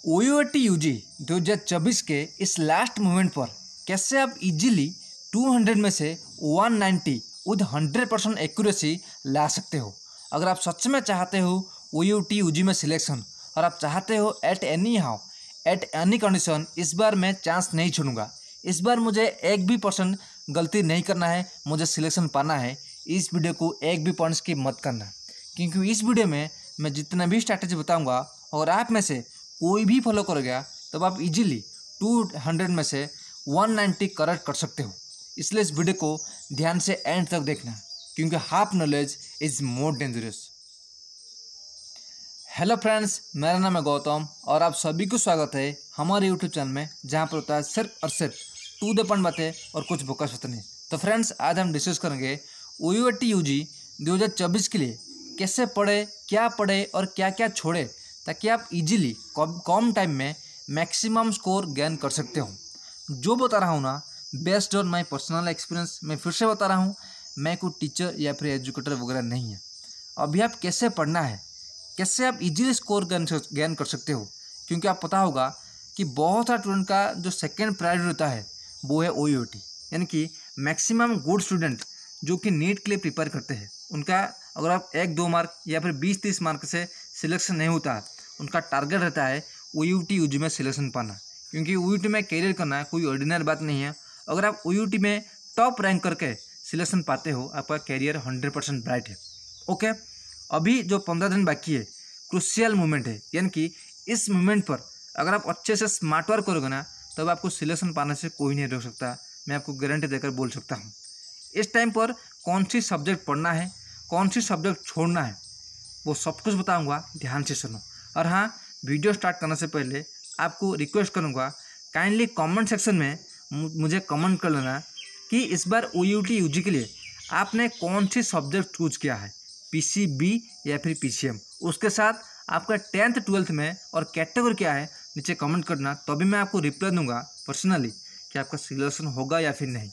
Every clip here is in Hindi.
OUAT UG 2024 के इस लास्ट मोमेंट पर कैसे आप इजीली 200 में से 190 विद 100% एक्यूरेसी ला सकते हो। अगर आप सच में चाहते हो OUAT UG में सिलेक्शन और आप चाहते हो एट एनी कंडीशन, इस बार मैं चांस नहीं छोड़ूंगा। इस बार मुझे 1% गलती नहीं करना है, मुझे सिलेक्शन पाना है। इस वीडियो को 1 भी पॉइंट्स की मत करना, क्योंकि इस वीडियो में मैं जितना भी स्ट्रैटेजी बताऊंगा और आप में से कोई भी फॉलो करेगा तब आप इजीली 200 में से 190 करेक्ट कर सकते हो। इसलिए इस वीडियो को ध्यान से एंड तक देखना, क्योंकि half knowledge is more dangerous. Hello friends, मेरा नाम है गौतम और आप सभी को स्वागत है हमारे यूट्यूब चैनल में, जहां पर होता है सिर्फ और सिर्फ टू द पॉइंट बातें और कुछ बोकस होते नहीं। तो फ्रेंड्स, आज हम डिस्कस करेंगे OUAT UG 2024 के लिए कैसे पढ़े, क्या पढ़े और क्या क्या छोड़े, ताकि आप इजीली कम टाइम में मैक्सिमम स्कोर गेन कर सकते हो। जो बता रहा हूँ ना, based on my personal experience, मैं फिर से बता रहा हूँ, मैं कोई टीचर या फिर एजुकेटर वगैरह नहीं है। अभी आप कैसे पढ़ना है, कैसे आप इजीली स्कोर गेन कर सकते हो, क्योंकि आप पता होगा कि बहुत सारे स्टूडेंट का जो सेकेंड प्रायोरिटी होता है वो है OUAT, यानी कि मैक्सिमम गुड स्टूडेंट जो कि नीट के लिए प्रिपेयर करते हैं, उनका अगर आप 1-2 मार्क या फिर 20-30 मार्क से सिलेक्शन नहीं होता है, उनका टारगेट रहता है OUAT UG में सिलेक्शन पाना, क्योंकि OUAT में कैरियर करना कोई ऑर्डिनरी बात नहीं है। अगर आप OUAT में टॉप रैंक करके सिलेक्शन पाते हो, आपका कैरियर 100% ब्राइट है। ओके, अभी जो 15 दिन बाकी है, क्रूशियल मोमेंट है, यानी कि इस मोमेंट पर अगर आप अच्छे से स्मार्ट वर्क करोगे ना, तब आपको सिलेक्शन पाने से कोई नहीं रोक सकता। मैं आपको गारंटी देकर बोल सकता हूँ। इस टाइम पर कौन सी सब्जेक्ट पढ़ना है, कौन सी सब्जेक्ट छोड़ना है, वो सब कुछ बताऊँगा, ध्यान से सुनो। और हाँ, वीडियो स्टार्ट करने से पहले आपको रिक्वेस्ट करूँगा, काइंडली कमेंट सेक्शन में मुझे कमेंट कर लेना कि इस बार OUAT UG के लिए आपने कौन सी सब्जेक्ट चूज किया है, PCB या फिर PCM। उसके साथ आपका 10th 12th में और कैटेगरी क्या है नीचे कमेंट करना, तभी मैं आपको रिप्लाई दूंगा पर्सनली कि आपका सिलेक्शन होगा या फिर नहीं।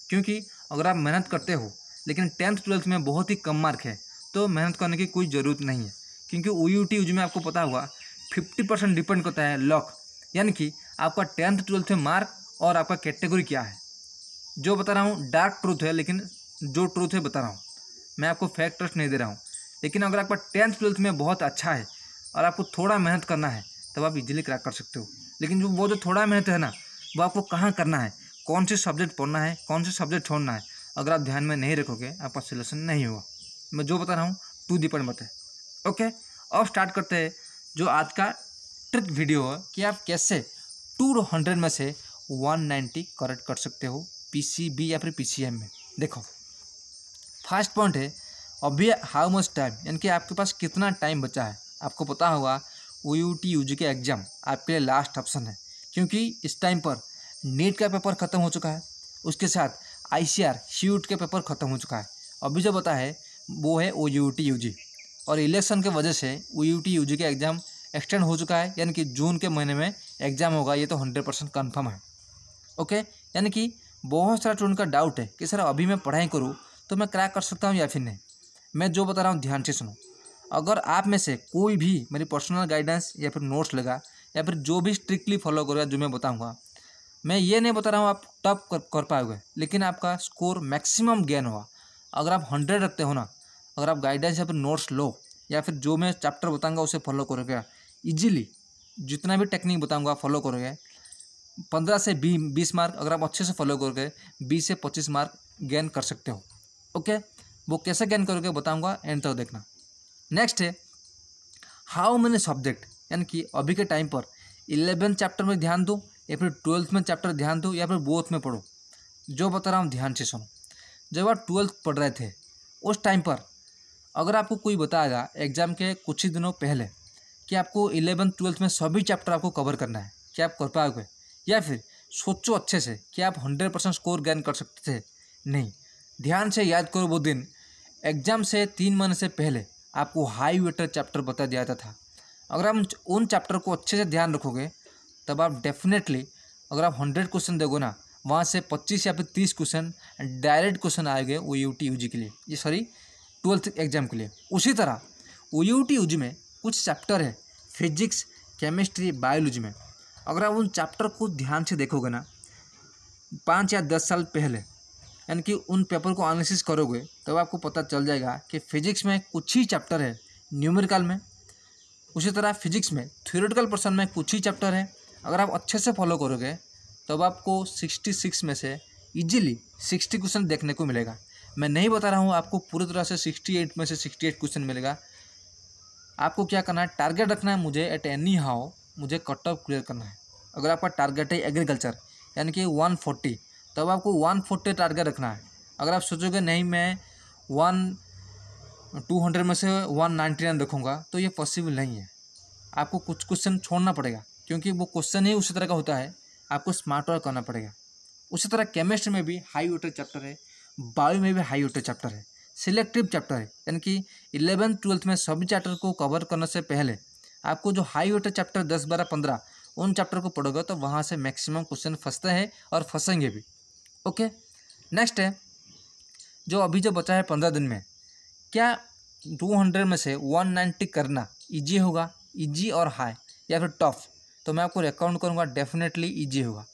क्योंकि अगर आप मेहनत करते हो लेकिन 10th 12th में बहुत ही कम मार्क है, तो मेहनत करने की कोई ज़रूरत नहीं है। क्योंकि OUAT UG में आपको पता होगा 50% डिपेंड करता है लक, यानी कि आपका 10th 12th में मार्क और आपका कैटेगरी क्या है। जो बता रहा हूँ डार्क ट्रूथ है, लेकिन जो ट्रूथ है बता रहा हूँ, मैं आपको फैक्ट ट्रस्ट नहीं दे रहा हूँ। लेकिन अगर आपका 10th 12th में बहुत अच्छा है और आपको थोड़ा मेहनत करना है, तब आप इजीली क्रैक कर सकते हो। लेकिन जो थोड़ा मेहनत है ना, वो आपको कहाँ करना है, कौन सी सब्जेक्ट पढ़ना है, कौन सी सब्जेक्ट छोड़ना है, अगर आप ध्यान में नहीं रखोगे, आपका सिलेक्शन नहीं होगा। मैं जो बता रहा हूँ टू दी पॉइंट बात है। ओके, अब स्टार्ट करते हैं जो आज का ट्रिक वीडियो है कि आप कैसे 200 में से 190 करेक्ट कर सकते हो PCB या फिर PCM में। देखो, फर्स्ट पॉइंट है अभी हाउ मच टाइम, यानी कि आपके पास कितना टाइम बचा है। आपको पता होगा OUAT UG के एग्जाम आपके लिए लास्ट ऑप्शन है, क्योंकि इस टाइम पर नीट का पेपर ख़त्म हो चुका है, उसके साथ ICAR CUET के पेपर ख़त्म हो चुका है। अभी जो बता है वो है OUAT UG, और इलेक्शन के वजह से OUAT UG के एग्ज़ाम एक्सटेंड हो चुका है, यानी कि जून के महीने में एग्ज़ाम होगा, ये तो 100% कन्फर्म है। ओके, यानी कि बहुत सारा स्टूडेंट का डाउट है कि सर अभी मैं पढ़ाई करूँ तो मैं क्रैक कर सकता हूँ या फिर नहीं। मैं जो बता रहा हूँ ध्यान से सुनो। अगर आप में से कोई भी मेरी पर्सनल गाइडेंस या फिर नोट्स लगा या फिर जो भी स्ट्रिक्टली फॉलो करेगा जो मैं बताऊँगा, मैं ये नहीं बता रहा हूँ आप टॉप कर पाओगे, लेकिन आपका स्कोर मैक्सिमम गेन होगा। अगर आप 100 रखते हो ना, अगर आप गाइडेंस या फिर नोट्स लो या फिर जो मैं चैप्टर बताऊँगा उसे फॉलो करोगे, ईजिली जितना भी टेक्निक बताऊँगा फॉलो करोगे, 15 से 20 मार्क अगर आप अच्छे से फॉलो करोगे, 20 से 25 मार्क गेन कर सकते हो। ओके, वो कैसे गेन करोगे बताऊँगा, एंड तक देखना। नेक्स्ट है हाउ मेनी सब्जेक्ट, यानी कि अभी के टाइम पर 11th चैप्टर में ध्यान दो या फिर 12th में चैप्टर ध्यान दो या फिर बोथ में पढ़ो। जो बता रहा हूँ ध्यान से सुनो। जब आप 12th पढ़ रहे थे उस टाइम पर अगर आपको कोई बताएगा एग्जाम के कुछ ही दिनों पहले कि आपको 11th 12th में सभी चैप्टर आपको कवर करना है, क्या आप कर पाओगे? या फिर सोचो अच्छे से कि आप 100% स्कोर गेन कर सकते थे? नहीं। ध्यान से याद करो, वो दिन एग्जाम से 3 महीने से पहले आपको हाई वेटेज चैप्टर बता दिया जाता था। अगर आप उन चैप्टर को अच्छे से ध्यान रखोगे, तब आप डेफिनेटली, अगर आप 100 क्वेश्चन दोगे ना, वहाँ से 25 या फिर 30 क्वेश्चन डायरेक्ट क्वेश्चन आएंगे OUAT UG के लिए, ये सॉरी 12th एग्जाम के लिए। उसी तरह OUAT UG में कुछ चैप्टर है, फिजिक्स, केमिस्ट्री, बायोलॉजी में अगर आप उन चैप्टर को ध्यान से देखोगे ना 5 या 10 साल पहले, यानी कि उन पेपर को एनालिसिस करोगे तब आपको पता चल जाएगा कि फिजिक्स में कुछ ही चैप्टर है न्यूमेरिकल में, उसी तरह फिजिक्स में थ्योरेटिकल पोर्शन में कुछ ही चैप्टर है। अगर आप अच्छे से फॉलो करोगे तब आपको 66 में से इजीली 60 क्वेश्चन देखने को मिलेगा। मैं नहीं बता रहा हूँ आपको पूरी तरह से 68 में से 68 क्वेश्चन मिलेगा। आपको क्या करना है, टारगेट रखना है मुझे एट एनी हाउ मुझे कट ऑफ क्लियर करना है। अगर आपका टारगेट है एग्रीकल्चर यानी कि 140, तब आपको 140 टारगेट रखना है। अगर आप सोचोगे नहीं मैं 200 में से 199 रखूँगा तो ये पॉसिबल नहीं है। आपको कुछ क्वेश्चन छोड़ना पड़ेगा क्योंकि वो क्वेश्चन ही उसी तरह का होता है, आपको स्मार्ट वर्क करना पड़ेगा। उसी तरह केमिस्ट्री में भी हाई वेटेज चैप्टर है, बायो में भी हाई वेटेज चैप्टर है, सिलेक्टिव चैप्टर है, यानी कि 11th 12th में सभी चैप्टर को कवर करने से पहले आपको जो हाई वेटेज चैप्टर 10, 12, 15 उन चैप्टर को पढ़ोगे तो वहाँ से मैक्सिमम क्वेश्चन फंसते हैं और फंसेंगे भी। ओके, नेक्स्ट है जो अभी जो बचा है 15 दिन में, क्या 200 में से 190 करना ईजी होगा, ईजी और हाई या फिर टफ? तो मैं आपको रिकमेंड करूँगा डेफिनेटली ईजी होगा।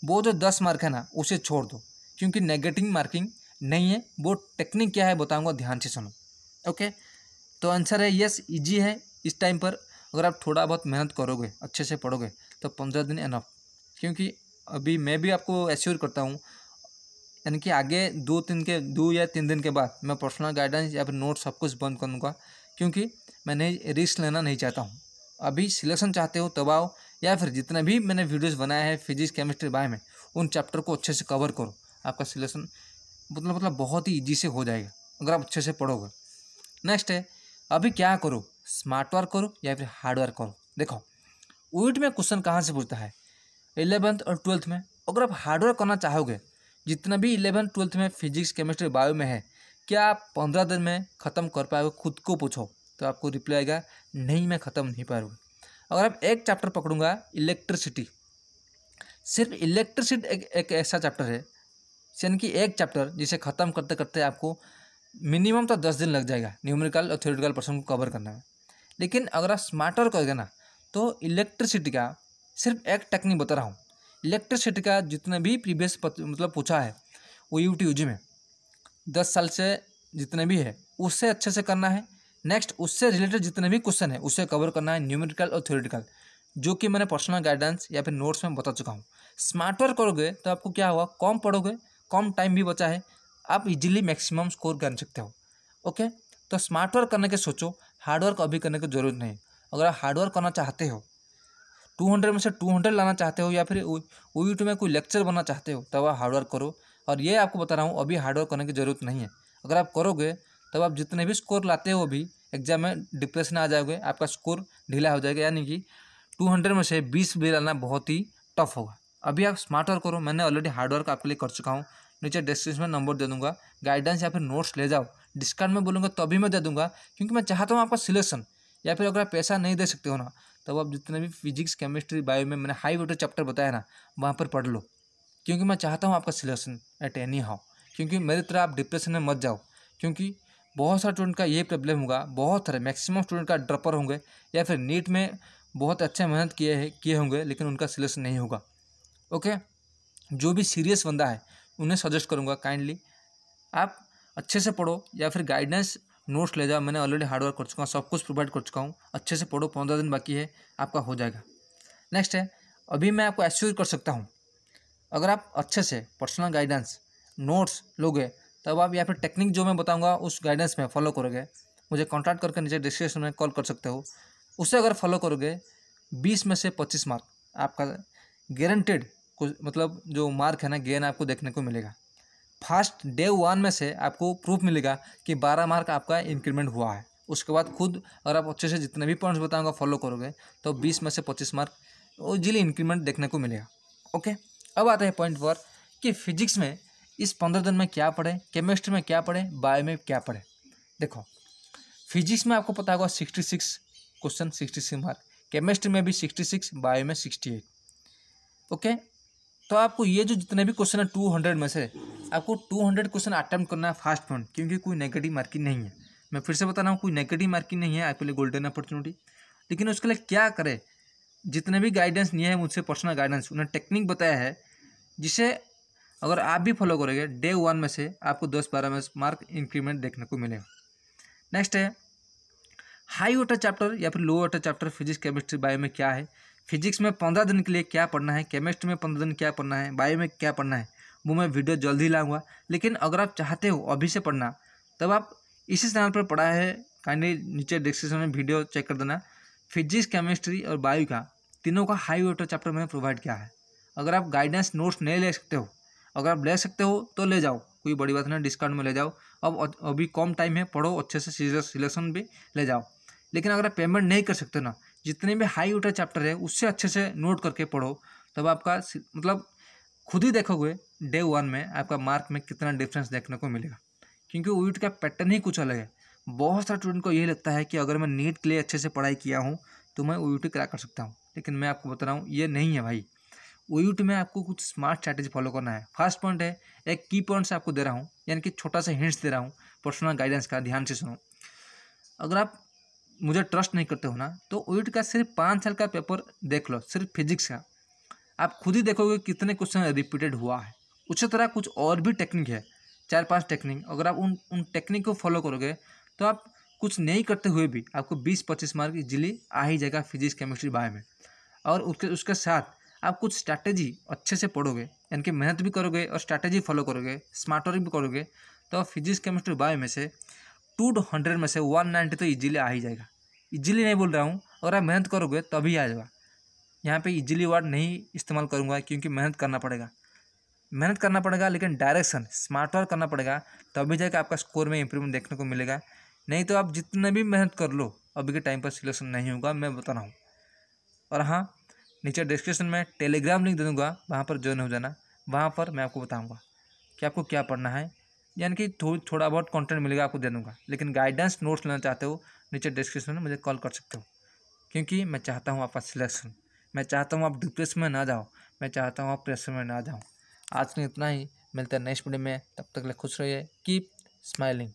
वो जो 10 मार्क है ना उसे छोड़ दो क्योंकि नेगेटिव मार्किंग नहीं है, वो टेक्निक क्या है बताऊंगा, ध्यान से सुनो। ओके, तो आंसर है यस, इजी है इस टाइम पर। अगर आप थोड़ा बहुत मेहनत करोगे, अच्छे से पढ़ोगे तो 15 दिन एनफ। क्योंकि अभी मैं भी आपको एश्योर करता हूँ, यानी कि आगे 2 या 3 दिन के बाद मैं पर्सनल गाइडेंस या फिर नोट सब कुछ बंद कर दूँगा क्योंकि मैं रिस्क लेना नहीं चाहता हूँ। अभी सिलेक्शन चाहते हो तब आओ, या फिर जितने भी मैंने वीडियोज़ बनाए हैं फिजिक्स, केमिस्ट्री, बायो में उन चैप्टर को अच्छे से कवर करो। आपका सिलेक्शन मतलब बहुत ही ईजी से हो जाएगा अगर आप अच्छे से पढ़ोगे। नेक्स्ट है अभी क्या करो, स्मार्ट वर्क करो या फिर हार्ड वर्क करो। देखो यूनिट में क्वेश्चन कहाँ से पूछता है, 11th और 12th में। अगर आप हार्ड वर्क करना चाहोगे, जितना भी 11th 12th में फिजिक्स, केमिस्ट्री, बायो में है, क्या आप 15 दिन में ख़त्म कर पाओगे? खुद को पूछो तो आपको रिप्लाई आएगा नहीं, मैं ख़त्म नहीं पाऊँगा। अगर आप एक चैप्टर पकड़ूंगा इलेक्ट्रिसिटी, सिर्फ इलेक्ट्रिसिटी एक ऐसा चैप्टर है, यानी कि एक चैप्टर जिसे ख़त्म करते करते आपको मिनिमम तो 10 दिन लग जाएगा न्यूमेरिकल और थ्योरेटिकल पोर्शन को कवर करने में। लेकिन अगर आप स्मार्ट वर्क करोगे ना तो इलेक्ट्रिसिटी का सिर्फ एक टेक्निक बता रहा हूँ, इलेक्ट्रिसिटी का जितने भी प्रीवियस मतलब पूछा है वो यूटी में 10 साल से जितने भी है उससे अच्छे से करना है। नेक्स्ट उससे रिलेटेड जितने भी क्वेश्चन है उससे कवर करना है, न्यूमेरिकल और थ्योरेटिकल, जो कि मैंने पर्सनल गाइडेंस या फिर नोट्स में बता चुका हूँ। स्मार्ट वर्क करोगे तो आपको क्या होगा, कम पढ़ोगे, कम टाइम भी बचा है, आप इजीली मैक्सिमम स्कोर कर सकते हो। ओके, तो स्मार्ट वर्क करने के सोचो, हार्ड वर्क अभी करने की जरूरत नहीं। अगर आप हार्ड वर्क करना चाहते हो, 200 में से 200 लाना चाहते हो या फिर यूट्यूब में कोई लेक्चर बनना चाहते हो तब आप हार्ड वर्क करो। और ये आपको बता रहा हूँ अभी हार्ड वर्क करने की ज़रूरत नहीं है। अगर आप करोगे तब आप जितने भी स्कोर लाते हो अभी एग्जाम में डिप्रेशन आ जाओगे, आपका स्कोर ढीला हो जाएगा, यानी कि 200 में से 20 भी लाना बहुत ही टफ होगा। अभी आप स्मार्ट वर्क करो, मैंने ऑलरेडी हार्ड वर्क आपके लिए कर चुका हूँ, नीचे डिस्क्रिप्शन में नंबर दे दूंगा, गाइडेंस या फिर नोट्स ले जाओ, डिस्काउंट में बोलूँगा तभी मैं दे दूंगा क्योंकि मैं चाहता हूँ आपका सिलेक्शन। या फिर अगर आप पैसा नहीं दे सकते हो ना तब आप जितने भी फिजिक्स, केमिस्ट्री, बायो में मैंने हाई वेटेज चैप्टर बताया ना वहाँ पर पढ़ लो, क्योंकि मैं चाहता हूँ आपका सिलेक्शन एट एनी हाउ। क्योंकि मेरी तरह आप डिप्रेशन में मत जाओ, क्योंकि बहुत सारे स्टूडेंट का ये प्रॉब्लम होगा, बहुत सारे मैक्सिमम स्टूडेंट का ड्रॉपर होंगे या फिर नीट में बहुत अच्छे मेहनत किए होंगे लेकिन उनका सिलेक्शन नहीं होगा। ओके, जो भी सीरियस बंदा है उन्हें सजेस्ट करूँगा काइंडली आप अच्छे से पढ़ो या फिर गाइडेंस नोट्स ले जाओ। मैंने ऑलरेडी हार्ड वर्क कर चुका हूँ, सब कुछ प्रोवाइड कर चुका हूँ, अच्छे से पढ़ो, 15 दिन बाकी है, आपका हो जाएगा। नेक्स्ट है अभी मैं आपको एश्योर कर सकता हूँ, अगर आप अच्छे से पर्सनल गाइडेंस नोट्स लोगे तब आप या फिर टेक्निक जो मैं बताऊँगा उस गाइडेंस में फॉलो करोगे, मुझे कॉन्टैक्ट करके नीचे डिस्क्रिप्शन में कॉल कर सकते हो, उससे अगर फॉलो करोगे 20 में से 25 मार्क आपका गारंटेड, मतलब जो मार्क है ना गेन आपको देखने को मिलेगा। फर्स्ट डे 1 में से आपको प्रूफ मिलेगा कि 12 मार्क आपका इंक्रीमेंट हुआ है। उसके बाद खुद अगर आप अच्छे से जितने भी पॉइंट्स बताऊंगा फॉलो करोगे तो 20 में से 25 मार्क इजीली इंक्रीमेंट देखने को मिलेगा। ओके, अब आता है पॉइंट पर कि फिजिक्स में इस 15 दिन में क्या पढ़े, केमिस्ट्री में क्या पढ़े, बायो में क्या पढ़े। देखो फिजिक्स में आपको पता होगा 66 क्वेश्चन, 66 मार्क, केमिस्ट्री में भी 66, बायो में 68। ओके, तो आपको ये जो जितने भी क्वेश्चन है 200 में से आपको 200 क्वेश्चन अटेम्प्ट करना है फर्स्ट पॉइंट, क्योंकि कोई नेगेटिव मार्किंग नहीं है। मैं फिर से बता रहा हूँ कोई नेगेटिव मार्किंग नहीं है, आपके लिए गोल्डन अपॉर्चुनिटी। लेकिन उसके लिए क्या करें, जितने भी गाइडेंस लिए हैं मुझसे पर्सनल गाइडेंस, उन्हें टेक्निक बताया है जिसे अगर आप भी फॉलो करोगे डे 1 में से आपको 10-12 में मार्क इंक्रीमेंट देखने को मिलेगा। नेक्स्ट है हाई वाटर चैप्टर या फिर लो water chapter physics chemistry bio में क्या है। फिजिक्स में 15 दिन के लिए क्या पढ़ना है, केमिस्ट्री में 15 दिन क्या पढ़ना है, बायो में क्या पढ़ना है, वो मैं वीडियो जल्दी लाऊंगा। लेकिन अगर आप चाहते हो अभी से पढ़ना, तब आप इसी चैनल पर पढ़ा है, काइंडली नीचे डिस्क्रिप्शन में वीडियो चेक कर देना। फिजिक्स केमिस्ट्री और बायो का तीनों का हाई वाटर चैप्टर मैंने प्रोवाइड किया है। अगर आप गाइडेंस नोट्स नहीं ले सकते हो, अगर आप ले सकते हो तो ले जाओ, कोई बड़ी बात नहीं, डिस्काउंट में ले जाओ। अब अभी कम टाइम है, पढ़ो अच्छे से, सिलेक्शन भी ले जाओ। लेकिन अगर आप पेमेंट नहीं कर सकते ना, जितने भी हाई वाटर चैप्टर है उससे अच्छे से नोट करके पढ़ो, तब आपका मतलब खुद ही देखोगे डे 1 में आपका मार्क में कितना डिफरेंस देखने को मिलेगा। क्योंकि यूट का पैटर्न ही कुछ अलग है। बहुत सारे स्टूडेंट को ये लगता है कि अगर मैं नीट के लिए अच्छे से पढ़ाई किया हूँ तो मैं यूट क्रैक कर सकता हूँ, लेकिन मैं आपको बता रहा हूँ ये नहीं है भाई। यूट में आपको कुछ स्मार्ट स्ट्रैटेजी फॉलो करना है। फर्स्ट पॉइंट है, एक की पॉइंट्स आपको दे रहा हूँ, यानी कि छोटा सा हिंट्स दे रहा हूँ पर्सनल गाइडेंस का, ध्यान से सुनो। अगर आप मुझे ट्रस्ट नहीं करते हो ना, तो यूट का सिर्फ 5 साल का पेपर देख लो, सिर्फ फिजिक्स का। आप खुद ही देखोगे कितने क्वेश्चन रिपीटेड हुआ है। उसी तरह कुछ और भी टेक्निक है, 4-5 टेक्निक। अगर आप उन टेक्निक को फॉलो करोगे तो आप कुछ नहीं करते हुए भी आपको 20-25 मार्क इजीली आ ही जाएगा फिजिक्स केमिस्ट्री बायो में। और उसके साथ आप कुछ स्ट्रैटेजी अच्छे से पढ़ोगे, यानी कि मेहनत भी करोगे और स्ट्रैटेजी फॉलो करोगे, स्मार्ट वर्क भी करोगे, तो फिजिक्स केमिस्ट्री बायो में से 200 में से 190 तो इजीली आ ही जाएगा। इजीली नहीं बोल रहा हूँ, अगर आप मेहनत करोगे तभी आ जाएगा। यहाँ पे इजीली वर्ड नहीं इस्तेमाल करूँगा, क्योंकि मेहनत करना पड़ेगा, लेकिन डायरेक्शन स्मार्ट वर्क करना पड़ेगा, तभी जाकर आपका स्कोर में इंप्रूवमेंट देखने को मिलेगा। नहीं तो आप जितने भी मेहनत कर लो, अभी के टाइम पर सिलेक्शन नहीं होगा, मैं बता रहा हूँ। और हाँ, नीचे डिस्क्रिप्शन में टेलीग्राम लिंक दे दूँगा, वहाँ पर ज्वाइन हो जाना। वहाँ पर मैं आपको बताऊँगा कि आपको क्या पढ़ना है, यानी कि थोड़ा बहुत कंटेंट मिलेगा, आपको दे दूँगा। लेकिन गाइडेंस नोट्स लेना चाहते हो, नीचे डिस्क्रिप्शन में मुझे कॉल कर सकते हो, क्योंकि मैं चाहता हूँ आपका सिलेक्शन। मैं चाहता हूँ आप डिप्रेशन में ना जाओ, मैं चाहता हूँ आप प्रेशर में ना जाओ। आज के इतना ही, मिलते हैं नेक्स्ट वीडियो में, तब तक के लिए खुश रहिए, कीप स्माइलिंग।